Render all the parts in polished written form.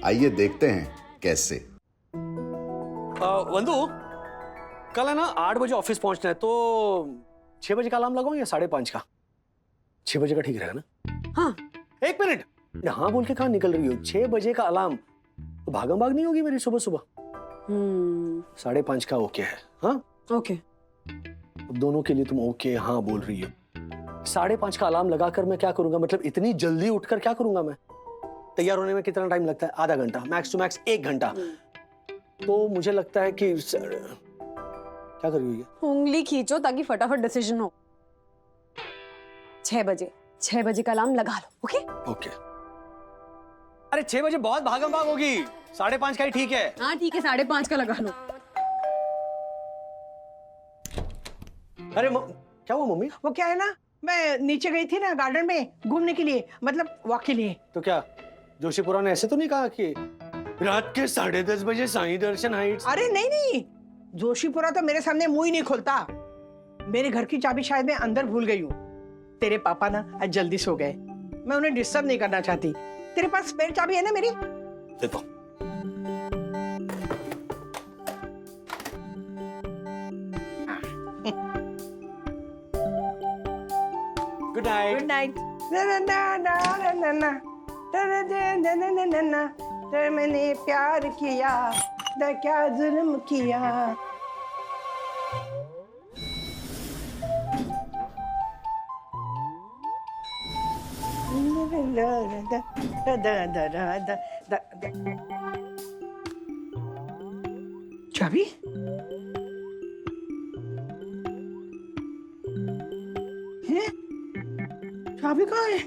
आइए देखते हैं कैसे। वंदु, कल है ना 8 बजे ऑफिस पहुंचना है, तो 6 बजे का अलार्म लगाऊं या 5:30 का? 6 बजे का ठीक रहेगा ना? हाँ, 1 मिनट। हाँ बोल के कहाँ निकल रही हो? 6 बजे का अलार्म तो भागम भाग नहीं होगी मेरी सुबह सुबह। 5:30 का ओके है? हाँ ओके। अब दोनों के लिए तुम ओके हाँ बोल रही हो। 5:30 का अलार्म लगाकर मैं क्या करूंगा? मतलब इतनी जल्दी उठकर क्या करूंगा मैं? तैयार होने में कितना टाइम लगता है? आधा घंटा, मैक्स टू मैक्स 1 घंटा। तो मुझे लगता है कि क्या कर रही है? उंगली खींचो ताकि फटाफट डिसीजन हो। 6 बजे का अलार्म लगा लो। Okay okay. अरे 6 बजे बहुत भागम भाग होगी, 5:30 का ही ठीक है। हाँ ठीक है, 5:30 का लगा लो। अरे क्या हुआ मम्मी? वो क्या है ना, मैं नीचे गई थी ना गार्डन में घूमने के लिए, मतलब वॉक के लिए। तो क्या जोशीपुरा ने ऐसे तो नहीं कहा कि रात के 10:30 बजे साईं दर्शन हाइट्स? अरे नहीं नहीं, जोशीपुरा तो मेरे सामने मुंह ही नहीं खोलता। मेरे घर की चाबी शायद मैं अंदर भूल गई हूँ। तेरे पापा ना आज जल्दी सो गए, मैं उन्हें डिस्टर्ब नहीं करना चाहती। तेरे पास स्पेयर चाबी है ना मेरी? देखो गुड नाइट। Good night. ना ना ना ना ना ना ना ना ना ना ना ना, तो मैंने प्यार किया ना क्या जुल्म किया। चाबी है? चाबी कहाँ है?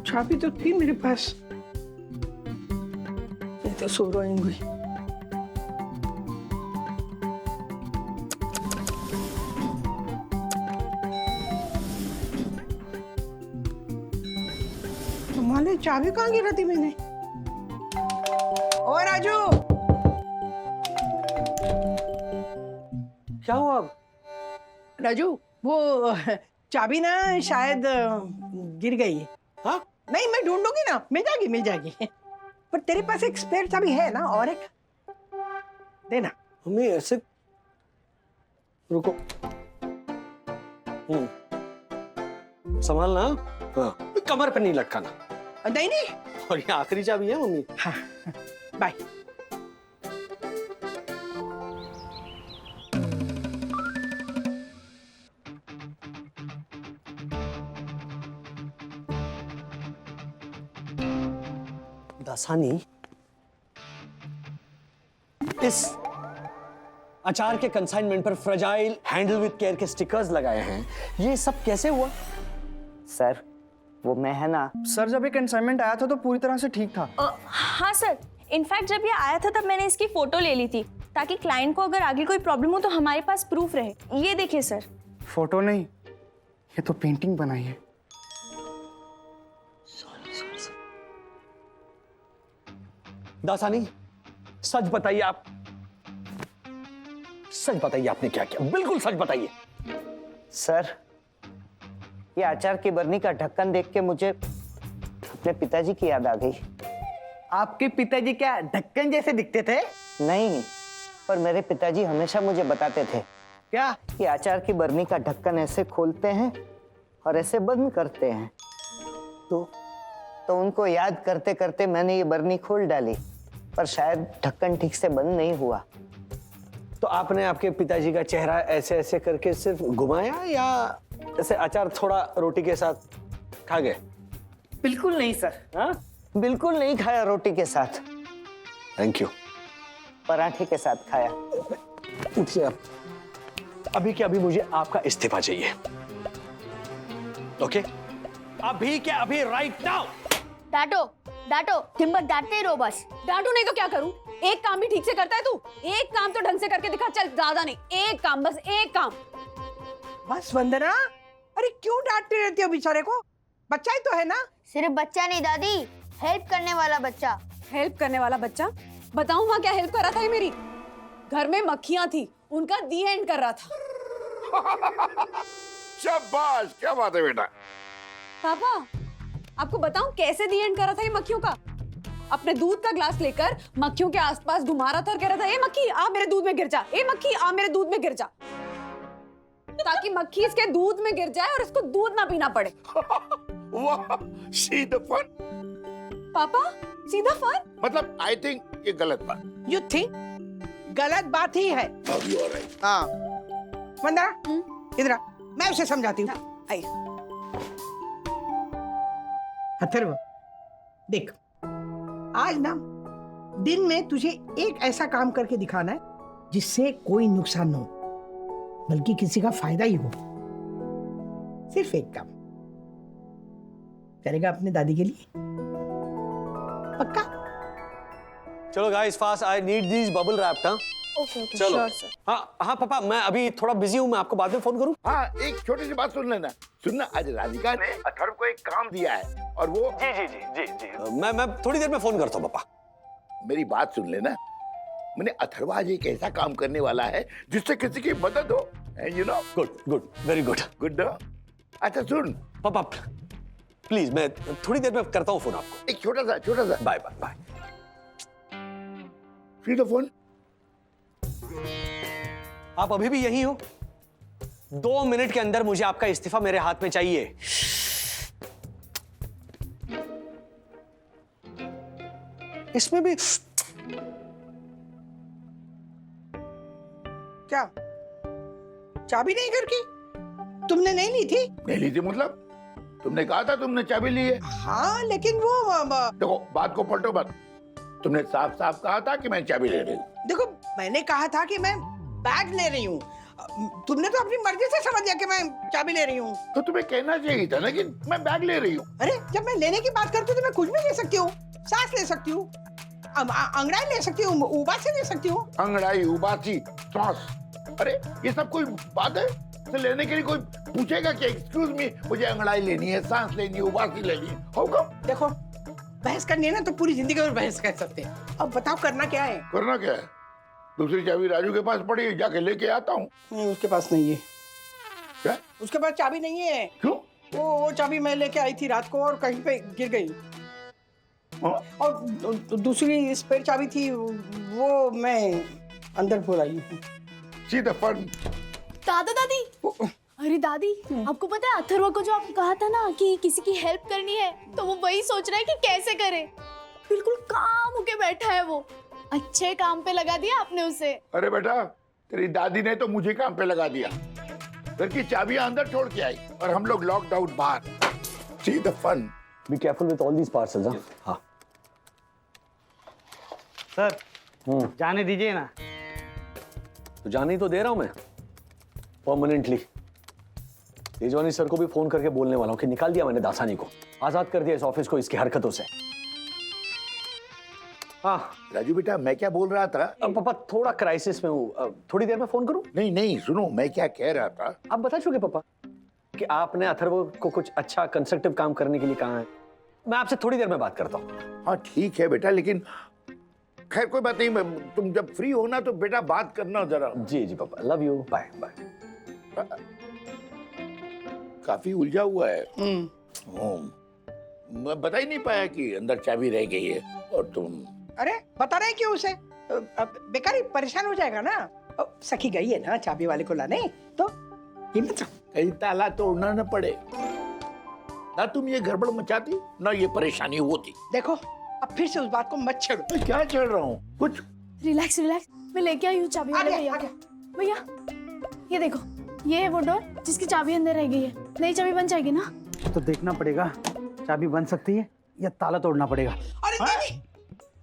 चाबी तो थी मेरे पास, मैं तो सो रही हूँ। तुम्हारे चाबी कहाँ गिरा थी मैंने? ओ राजू, क्या हुआ अब? राजू वो चाबी ना शायद गिर गई है। हाँ नहीं मैं ढूंढूंगी ना, मिल जाएगी। पर तेरे पास एक स्पेयर चाबी है ना, और एक देना। मम्मी ऐसे रुको। संभालना। हाँ कमर पे नहीं लटकाना। नहीं नहीं, और ये आखिरी चाबी है मम्मी। हाँ बाय। दासानी, इस अचार के कंसाइनमेंट पर फ्रेजाइल हैंडल विद केयर के स्टिकर्स लगाए हैं, ये सब कैसे हुआ? सर वो मैं है ना। सर जब ये कंसाइनमेंट आया था तो पूरी तरह से ठीक था। हाँ सर, इनफैक्ट जब ये आया था तब मैंने इसकी फोटो ले ली थी ताकि क्लाइंट को अगर आगे कोई प्रॉब्लम हो तो हमारे पास प्रूफ रहे। ये देखिए सर। फोटो नहीं, ये तो पेंटिंग बनाई है। दासानी सच बताइए, आप सच बताइए आपने क्या किया, बिल्कुल सच बताइए। सर ये अचार की बरनी का ढक्कन देख के मुझे अपने पिताजी की याद आ गई। आपके पिताजी क्या ढक्कन जैसे दिखते थे? नहीं, पर मेरे पिताजी हमेशा मुझे बताते थे क्या? कि अचार की बरनी का ढक्कन ऐसे खोलते हैं और ऐसे बंद करते हैं। तो उनको याद करते करते मैंने ये बरनी खोल डाली, पर शायद ढक्कन ठीक से बंद नहीं हुआ। तो आपने आपके पिताजी का चेहरा ऐसे ऐसे करके सिर्फ घुमाया या ऐसे अचार थोड़ा रोटी के साथ खा गए? बिल्कुल नहीं सर। हाँ बिल्कुल नहीं खाया रोटी के साथ, थैंक यू। पराठे के साथ खाया। अभी के अभी मुझे आपका इस्तीफा चाहिए। ओके अभी के अभी, राइट नाउ। डांटो तुम बस डांटते ही रहो बस। डांटू नहीं तो क्या करूं? एक काम भी ठीक से करता है तू? एक काम तो ढंग से करके दिखा। चल ज्यादा नहीं, एक काम, बस एक काम। बस वंदना, अरे क्यों डांटती रहती हो बेचारे को? बच्चा ही तो है ना। सिर्फ बच्चा नहीं दादी, हेल्प करने वाला बच्चा। हेल्प करने वाला बच्चा? बताऊं वहां क्या हेल्प कर रहा था? ये मेरी घर में मक्खियां थी, उनका दी एंड कर रहा था। शाबाश, क्या बात है बेटा। पापा आपको बताऊं कैसे दी एंड करा था ये मक्खियों का। अपने दूध का ग्लास लेकर मक्खियों के आसपास घुमा रहा था और कह रहा था ए मक्खी आ मेरे दूध में गिर जा, ए मक्खी आ मेरे दूध में गिर जा, ताकि मक्खी इसके दूध में गिर जाए और इसको दूध ना पीना पड़े। वाह, सी द फन। पापा सीधा फन? मतलब आई थिंक ये गलत बात। यू थिंक गलत बात ही है। अब यू आर राइट। हाँ वंदना इधर आ, मैं उसे समझाती हूँ। आई अथर्व देख, आज ना दिन में तुझे एक ऐसा काम करके दिखाना है जिससे कोई नुकसान न हो बल्कि किसी का फायदा ही हो। सिर्फ एक काम करेगा अपने दादी के लिए, पक्का? चलो guys fast, I need this bubble wrap. हाँ ओके चलो। Sure sir. हाँ पापा, मैं अभी थोड़ा बिजी हूँ, मैं आपको बाद में फोन करूँ? हाँ, एक छोटी सी बात सुन लेना। सुनना, आज राधिका ने अथर्व को एक काम दिया है और वो मैं थोड़ी देर में फोन करता हूँ पापा। मेरी बात सुन लेना। मैंने अथर्व आज एक ऐसा काम करने वाला है जिससे किसी की मदद हो। You know, good good, very good. Good. अच्छा सुन पापा प्लीज, मैं थोड़ी देर में करता हूँ फोन आपको। एक छोटा सा bye bye bye. Free the phone. आप अभी भी यही हो? 2 मिनट के अंदर मुझे आपका इस्तीफा मेरे हाथ में चाहिए। इसमें भी क्या चाबी नहीं घर की? तुमने नहीं ली थी? नहीं ली थी मतलब? तुमने कहा था तुमने चाबी ली है। हाँ लेकिन वो देखो, बात को पलटो मत। तुमने साफ साफ कहा था कि मैं चाबी ले रही हूँ। देखो मैंने कहा था कि मैं बैग ले रही हूँ, तुमने तो अपनी मर्जी से समझ लिया कि मैं चाबी ले रही हूँ। तो तुम्हें कहना चाहिए था ना कि मैं बैग ले रही हूँ। अरे जब मैं लेने की बात करती हूँ तो मैं कुछ भी ले सकती हूँ। सांस ले सकती हूँ, अंगड़ाई ले सकती हूँ, उबासी ले सकती हूँ। अंगड़ाई, उबासी, सांस, अरे ये सब कोई बात है? तो लेने के लिए कोई पूछेगा कि एक्सक्यूज मी, मुझे अंगड़ाई लेनी है, सांस लेनी है, उबासी लेनी है। How come? देखो बहस करनी है ना तो पूरी जिंदगी में बहस कर सकते हैं। अब बताओ करना क्या है? करना क्या है? दूसरी चाबी राजू के पास पड़ी है, जाके लेके आता हूँ। नहीं उसके पास नहीं है। क्या? उसके पास चाबी नहीं है। क्यों? वो चाबी मैं लेके आई थी रात को और कहीं पे गिर गई। हाँ? और दूसरी स्पेयर चाबी थी वो मैं अंदर भूल आई हूँ। See the fun. दादा दादी, अरे दादी आपको पता है अथर्व को जो आपने कहा था ना कि किसी की हेल्प करनी है, तो वो वही सोच रहा है कि कैसे करे। बिल्कुल काम होके बैठा है वो। अच्छे काम पे लगा दिया आपने उसे। अरे बेटा, तेरी दादी ने तो मुझे काम पे लगा दिया। घर की चाबियां अंदर छोड़ के आई और हम लोग लॉकडाउन बाहर। See the fun. Be careful with all these parcels. हाँ सर जाने दीजिए ना। तो जाने ही तो दे रहा हूं मैं परमानेंटली। तेजवानी सर को भी फोन करके बोलने वाला हूं कि निकाल दिया मैंने दासानी को, आजाद कर दिया इस ऑफिस को इसकी हरकतों से। हाँ राजू बेटा, मैं क्या बोल रहा था? अब पापा थोड़ा क्राइसिस में हूँ, थोड़ी देर में फोन करूं? नहीं नहीं, सुनो, मैं क्या कह रहा था। आप बता चुके पापा कि आपने अथर्व को कुछ अच्छा कंस्ट्रक्टिव काम करने के लिए कहा है। मैं आपसे थोड़ी देर में बात करता हूँ। हाँ ठीक है बेटा, लेकिन खैर कोई बात नहीं। तुम जब फ्री हो ना तो बेटा बात करना जरा। जी जी पापा, लव यू, बाय बाय। काफी उलझा हुआ है। मैं बता ही नहीं पाया कि अंदर चाबी रह गई है और तुम। अरे बता रहे क्यों उसे? बेकार ही परेशान हो जाएगा ना। सखी गई है ना चाबी वाले को लाने, तो हिम्मत रखो। कहीं ताला तोड़ना न पड़े ना। तुम ये गड़बड़ मचाती ना ये परेशानी होती। देखो अब फिर से उस बात को मत छेड़ो। मैं क्या चल रहा हूँ? कुछ रिलैक्स रिलैक्स, मैं लेके आई हूँ चाबी वाले आ भैया गया। को। भैया ये देखो, ये है वो डोर जिसकी चाबी अंदर रह गई है। नई चाबी बन जाएगी ना? तो देखना पड़ेगा, चाबी बन सकती है या ताला तोड़ना पड़ेगा। अरे नहीं,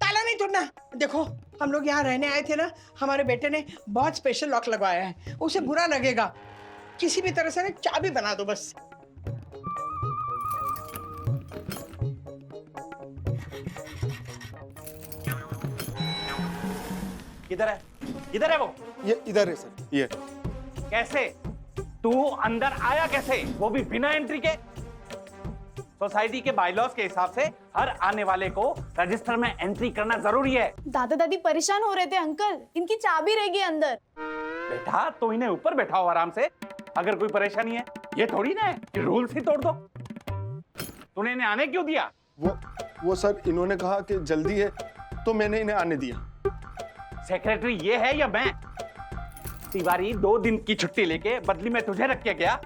ताला नहीं तोड़ना। देखो हम लोग यहाँ रहने आए थे ना, हमारे बेटे ने बहुत स्पेशल लॉक लगवाया है, उसे बुरा लगेगा। किसी भी तरह से ना चाबी बना दो बस। किधर है? किधर है वो? ये इधर है सर। ये कैसे? तू अंदर आया कैसे, वो भी बिना एंट्री के? सोसाइटी के बायलॉज के हिसाब से हर आने वाले को रजिस्टर में एंट्री करना जरूरी है। दादा दादी परेशान हो रहे थे अंकल, इनकी चाबी रह गई अंदर। बेटा तो इन्हें ऊपर बैठाओ आराम से। अगर कोई परेशानी है, ये थोड़ी ना है कि रूल्स ही तोड़ दो। तूने इन्हें आने क्यों दिया? वो सर इन्होंने कहा कि जल्दी है तो मैंने इन्हें आने दिया। सेक्रेटरी ये है या मैं? तिवारी 2 दिन की छुट्टी लेके बदली में तुझे रख के गया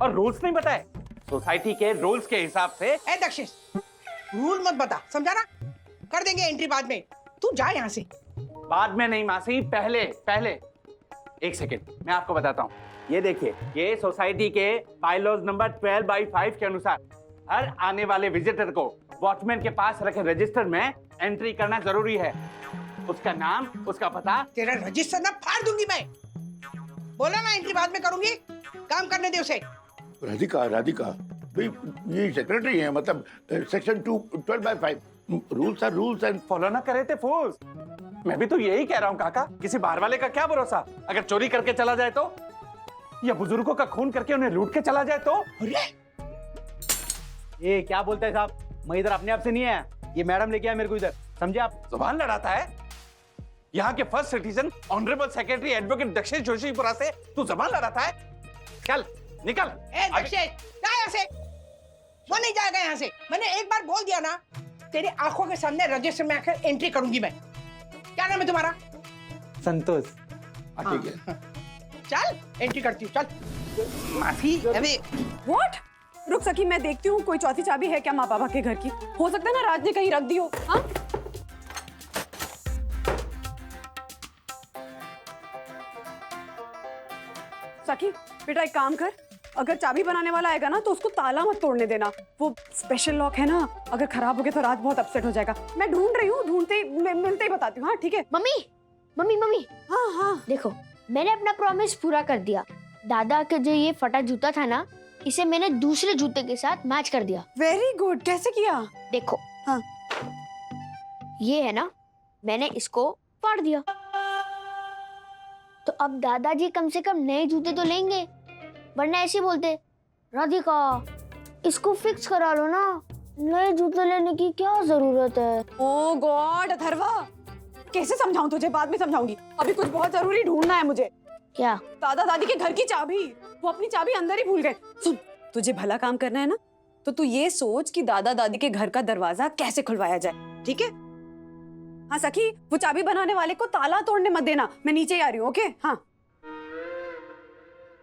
और रूल्स नहीं बताए। सोसाइटी के रूल्स के हिसाब से। ए दक्षिश, रूल मत बता, समझा ना? कर देंगे एंट्री बाद में, तू जा यहाँ से। बाद में नहीं मासी, पहले पहले। एक सेकेंड, मैं आपको बताता हूँ। ये देखिए, ये सोसाइटी के बायलॉज नंबर 12/5 के अनुसार हर आने वाले विजिटर को वॉचमैन के पास रखे रजिस्टर में एंट्री करना जरूरी है। उसका नाम, उसका पता। तेरा रजिस्टर ना फाड़ दूंगी मैं। बोला ना एंट्री बाद में करूंगी, काम करने दे उसे। राधिका भाई, ये सेक्रेटरी है, मतलब section 12/5 rules are rules and follow ना करे थे फूल्स। मैं भी तो यही कह रहा हूँ काका, किसी बाहर वाले का क्या भरोसा? अगर चोरी करके चला जाए तो, या बुजुर्गों का खून करके उन्हें लूट के चला जाए तो? अरे ये क्या बोलते हैं साहब? मैं इधर अपने आप से नहीं आया, ये मैडम लेके आया मेरे को इधर, समझे आप? जुबान लड़ाता है। यहाँ के first citizen honourable secretary advocate Dakshish Joshipura से तू जुबान लड़ाता है? चल निकल। ए दक्षिश, जा यहाँ से। वो नहीं जाएगा यहाँ से। मैंने एक बार बोल दिया ना, तेरी आंखों के सामने रजिस्टर में आकर एंट्री करूंगी मैं। क्या नाम है तुम्हारा? संतोष। ठीक है। चल एंट्री करती हूँ, चल। माफी। अरे व्हाट? रुक सकी, मैं देखती हूँ कोई चौथी चाबी है क्या माँ पापा के घर की। हो सकता है ना राज ने कहीं रख दी हो। हाँ, सखी बेटा एक काम कर, अगर चाबी बनाने वाला आएगा ना तो उसको ताला मत तोड़ने देना। वो स्पेशल लॉक है ना, अगर खराब हो गया तो राज बहुत अपसेट हो जाएगा। मैं ढूंढ रही हूँ, ढूंढते मिलते ही बताती हूँ। हाँ ठीक है। मम्मी मम्मी मम्मी, हाँ हाँ देखो मैंने अपना प्रॉमिस पूरा कर दिया। दादा का जो ये फटा जूता था ना, इसे मैंने दूसरे जूते के साथ मैच कर दिया। Very good. कैसे किया? देखो, हाँ। ये है ना, मैंने इसको फाड़ दिया। तो अब दादाजी कम से कम नए जूते तो लेंगे, वरना ऐसे बोलते, राधिका इसको फिक्स करा लो ना, नए जूते लेने की क्या जरूरत है। ओ गॉड अथर्वा, कैसे समझाऊं तुझे? बाद में समझाऊंगी, अभी कुछ बहुत जरूरी ढूंढना है मुझे। क्या? दादा दादी के घर की चाबी। वो अपनी चाबी अंदर ही भूल गए। सुन, तुझे भला काम करना है ना, तो तू ये सोच कि दादा दादी के घर का दरवाजा कैसे खुलवाया जाए, ठीक है? हाँ सखी, वो चाबी बनाने वाले को ताला तोड़ने मत देना। मैं नीचे ही आ रही हूँ, ओके? हाँ।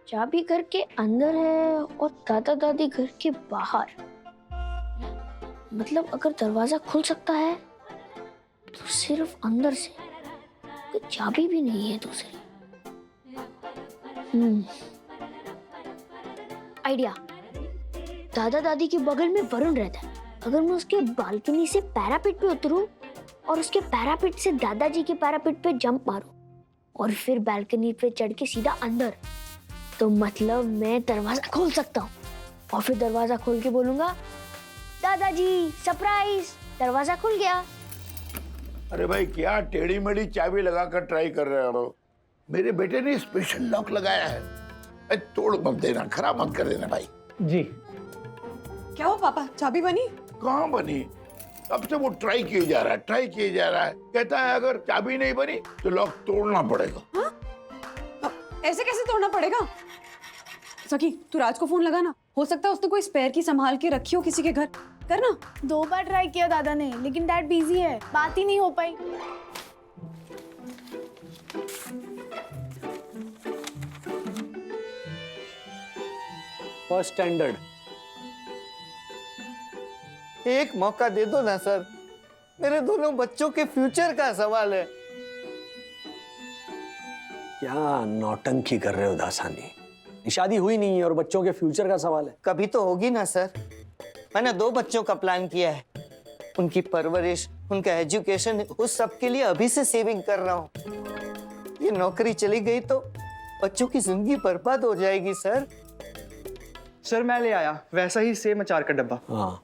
चाबी घर के अंदर है और दादा दादी घर के बाहर। मतलब अगर दरवाजा खुल सकता है तो सिर्फ अंदर से, कोई चाबी भी नहीं है दूसरी। आइडिया। दादा दादी के बगल में वरुण रहता है। अगर मैं उसके बालकनी से पैरापेट पे उतरूं और उसके पैरापेट से दादाजी के पैरापेट पे जंप मारूं और फिर बालकनी पे चढ़ के सीधा अंदर, तो मतलब मैं दरवाजा खोल सकता हूँ। और फिर दरवाजा खोल के बोलूंगा, दादाजी सरप्राइज, दरवाजा खुल गया। अरे भाई, क्या टेढ़ी मेढ़ी चाबी लगाकर ट्राई कर रहे हो? मेरे बेटे ने स्पेशल लॉक लगाया है। अरे तोड़ मत देना, खराब मत कर देना भाई। जी। क्या हो पापा, चाबी बनी? कहाँ बनी? अब से वो ट्राई किए जा रहा है, कहता है अगर चाबी नहीं बनी तो लॉक तोड़ना पड़ेगा। हाँ? ऐसे कैसे तोड़ना पड़ेगा? सखी तू राज को फोन लगाना, हो सकता है उसने कोई स्पेयर की संभाल के रखी हो किसी के घर। करना। 2 बार ट्राई किया दादा ने, लेकिन डैड बिजी है, बात ही नहीं हो पाई। First standard. एक मौका दे दो ना सर, मेरे दोनों बच्चों के फ्यूचर का सवाल है। क्या नौटंकी कर रहे हो दासानी? शादी हुई नहीं है और बच्चों के फ्यूचर का सवाल है। कभी तो होगी ना सर। मैंने 2 बच्चों का प्लान किया है, उनकी परवरिश, उनका एजुकेशन, उस सब के लिए अभी से सेविंग कर रहा हूँ। ये नौकरी चली गई तो बच्चों की जिंदगी बर्बाद हो जाएगी सर। सर मैं ले आया वैसा ही सेम अचार का डब्बा। हाँ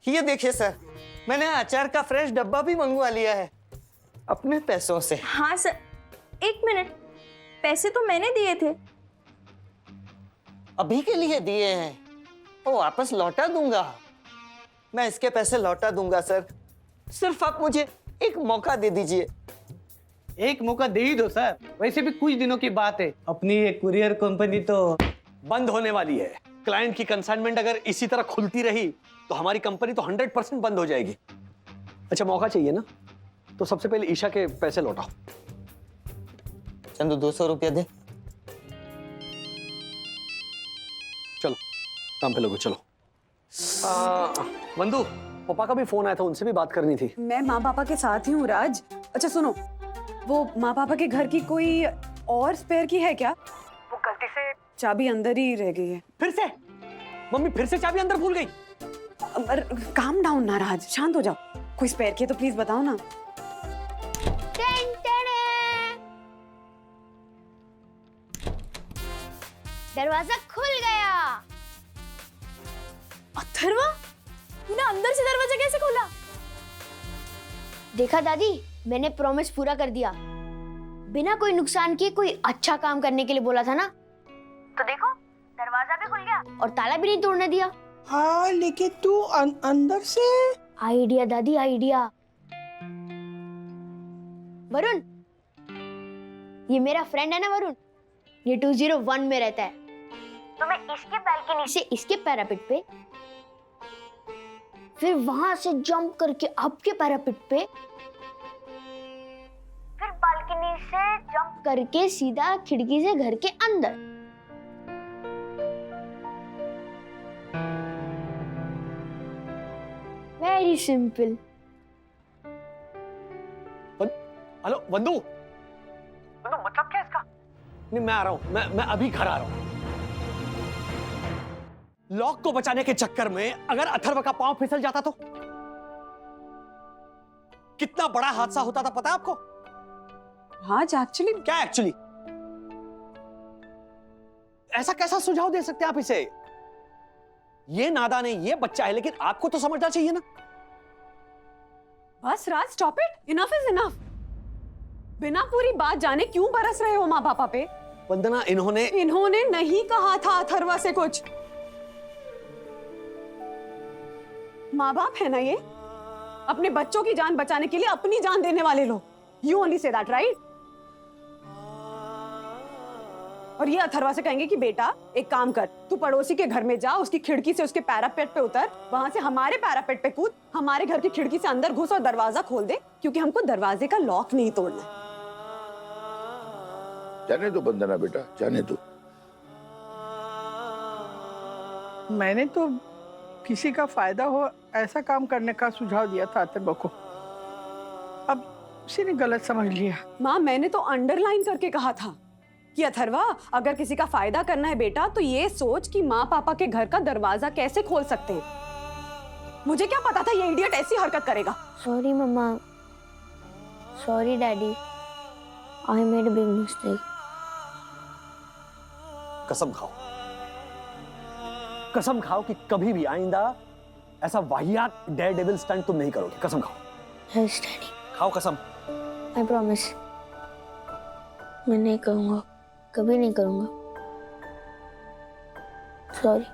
ये देखिए सर, मैंने अचार का फ्रेश डब्बा भी मंगवा लिया है अपने पैसों से। हाँ सर, 1 मिनट, पैसे तो मैंने दिए थे। अभी के लिए दिए हैं, वो वापस लौटा दूंगा। मैं इसके पैसे लौटा दूंगा सर, सिर्फ आप मुझे एक मौका दे दीजिए। एक मौका दे ही दो सर, वैसे भी कुछ दिनों की बात है, अपनी ये कुरियर कंपनी तो बंद होने वाली है। क्लाइंट की कंसाइनमेंट अगर इसी तरह खुलती रही तो हमारी कंपनी तो 100% बंद हो जाएगी। अच्छा मौका चाहिए ना, तो सबसे पहले ईशा के पैसे लौटाओ। चंदू 200 रुपया दे। चलो काम पे लोगो, चलो। वंदू, पापा का भी फोन आया था, उनसे भी बात करनी थी। मैं माँ पापा के साथ ही हूँ राज। अच्छा सुनो, वो माँ पापा के घर की कोई और स्पेयर की है क्या? वो गलती से चाबी अंदर ही रह गई है। फिर से मम्मी फिर से चाबी अंदर भूल गई। काम डाउन ना राज, शांत हो जाओ। कोई स्पेयर की है तो प्लीज बताओ ना। दरवाजा खुल गया। अथर्वा, तूने अंदर से दरवाजा कैसे खोला? देखा दादी, मैंने प्रॉमिस पूरा कर दिया। बिना कोई नुकसान किए कोई अच्छा काम करने के लिए बोला था ना, तो देखो दरवाजा भी खुल गया और ताला भी नहीं तोड़ने दिया। हाँ लेकिन तू अंदर से। आइडिया दादी, आइडिया। वरुण, ये मेरा फ्रेंड है ना वरुण, ये 201 में रहता है। तो मैं इसके बालकनी से इसके पैरापेट पे, फिर वहां से जंप करके आपके पैरापेट पे, फिर बालकनी से जंप करके सीधा खिड़की से घर के अंदर। Very simple. हेलो वंदू, मतलब क्या इसका? नहीं मैं आ रहा हूं, मैं अभी घर आ रहा हूं। लॉक को बचाने के चक्कर में अगर अथर्व का पांव फिसल जाता तो कितना बड़ा हादसा होता था, पता है आपको? राज एक्चुअली क्या एक्चुअली? ऐसा कैसा सुझाव दे सकते हैं आप इसे? ये नादान है, ये बच्चा है, लेकिन आपको तो समझना चाहिए ना। बस Raj, stop it, enough is enough. बिना पूरी बात जाने क्यों बरस रहे हो माँ पापा पे? वंदना, इन्होंने नहीं कहा था अथर्वा से कुछ। माँ बाप है ना ये, अपने बच्चों की जान बचाने के लिए अपनी जान देने वाले लोग। You only say that, right? और ये अथर्वा से कहेंगे कि बेटा एक काम कर, तू पड़ोसी के घर में जा, उसकी खिड़की से उसके पैरापेट पे उतर, वहां से हमारे पैरापेट पे कूद, हमारे घर की खिड़की से अंदर घुस और दरवाजा खोल दे, क्योंकि हमको दरवाजे का लॉक नहीं तोड़ना है। जाने दो वंदना बेटा, जाने दो। मैंने तो किसी का फायदा हो ऐसा काम करने का सुझाव दिया था अथर्वा को, अब उसी ने गलत समझ लिया। माँ, मैंने तो अंडरलाइन करके कहा था कि अथर्वा, अगर किसी का फायदा करना है बेटा तो ये सोच कि माँ पापा के घर का दरवाजा कैसे खोल सकते हैं। मुझे क्या पता था ये इडियट ऐसी हरकत करेगा। Sorry mamma, sorry daddy, I made a big mistake. कसम खाओ, कसम खाओ कि कभी भी आइंदा ऐसा वाहियात डेयर डेविल स्टंट तुम नहीं करोगे। कसम खाओ। Yes daddy. खाओ कसम। आई प्रॉमिस, मैं नहीं करूंगा, कभी नहीं करूंगा। सॉरी।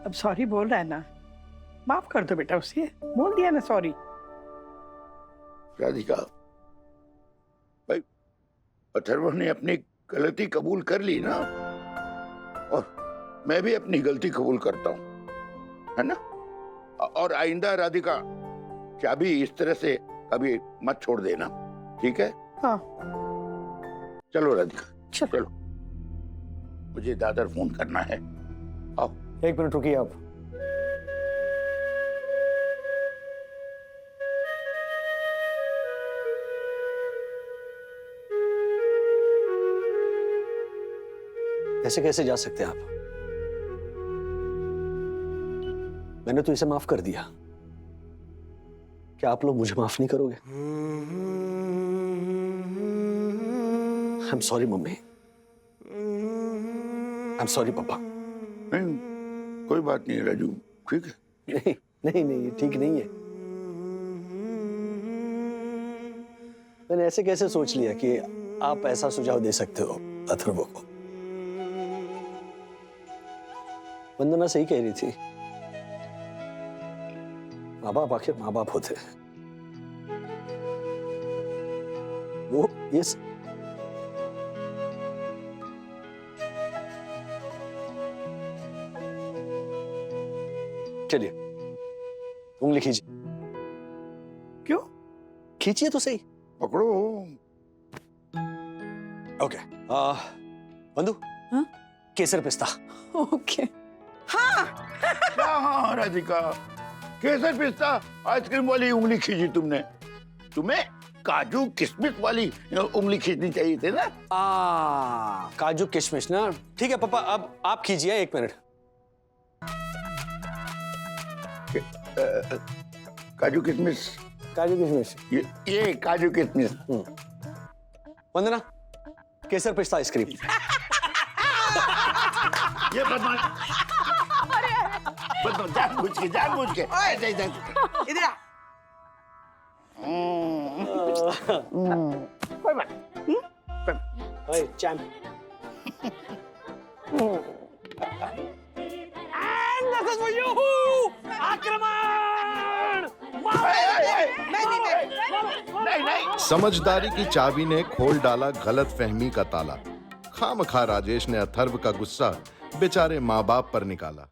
अब सॉरी बोल रहा है ना, माफ कर दो बेटा उसे, बोल दिया ना सॉरी। राधिका, भाई अथर्व ने अपनी गलती कबूल कर ली ना, और मैं भी अपनी गलती कबूल करता हूं, है ना? और आइंदा राधिका चाबी इस तरह से कभी मत छोड़ देना, ठीक है? हाँ चलो राधिका, चलो, मुझे दादर फोन करना है। आओ। एक मिनट रुकिए आप। ऐसे कैसे जा सकते हैं आप? मैंने तो इसे माफ कर दिया, क्या आप लोग मुझे माफ नहीं करोगे? I am sorry mummy, I am sorry पापा। नहीं, कोई बात नहीं राजू, ठीक है? नहीं नहीं नहीं, ये ठीक नहीं है। मैंने ऐसे कैसे सोच लिया कि आप ऐसा सुझाव दे सकते हो अथर्व को? वंदना सही कह रही थी, माँ बाप आखिर माँ बाप होते हैं। वो यस चलिए उंगली खींचिए। क्यों? खींचिए तो सही। पकड़ो। ओके बंधु हाँ? केसर पिस्ता। ओके क्या हाँ राधिका, केसर पिस्ता आइसक्रीम वाली उंगली खींची तुमने। तुम्हें काजू किशमिश वाली उंगली खींचनी चाहिए थी ना। काजू किशमिश ना। ठीक है पापा, अब आप खींचिए 1 मिनट। काजू किशमिश, काजू किशमिश। ये काजू किशमिश। वंदना केसर पिस्ता आइसक्रीम। ये बदमाश जानबूझ के ऐसे इधर आ। कोई बात नहीं। ओए चैंप। नहीं। समझदारी की चाबी ने खोल डाला गलत फहमी का ताला। खामखा राजेश ने अथर्व का गुस्सा बेचारे माँ बाप पर निकाला।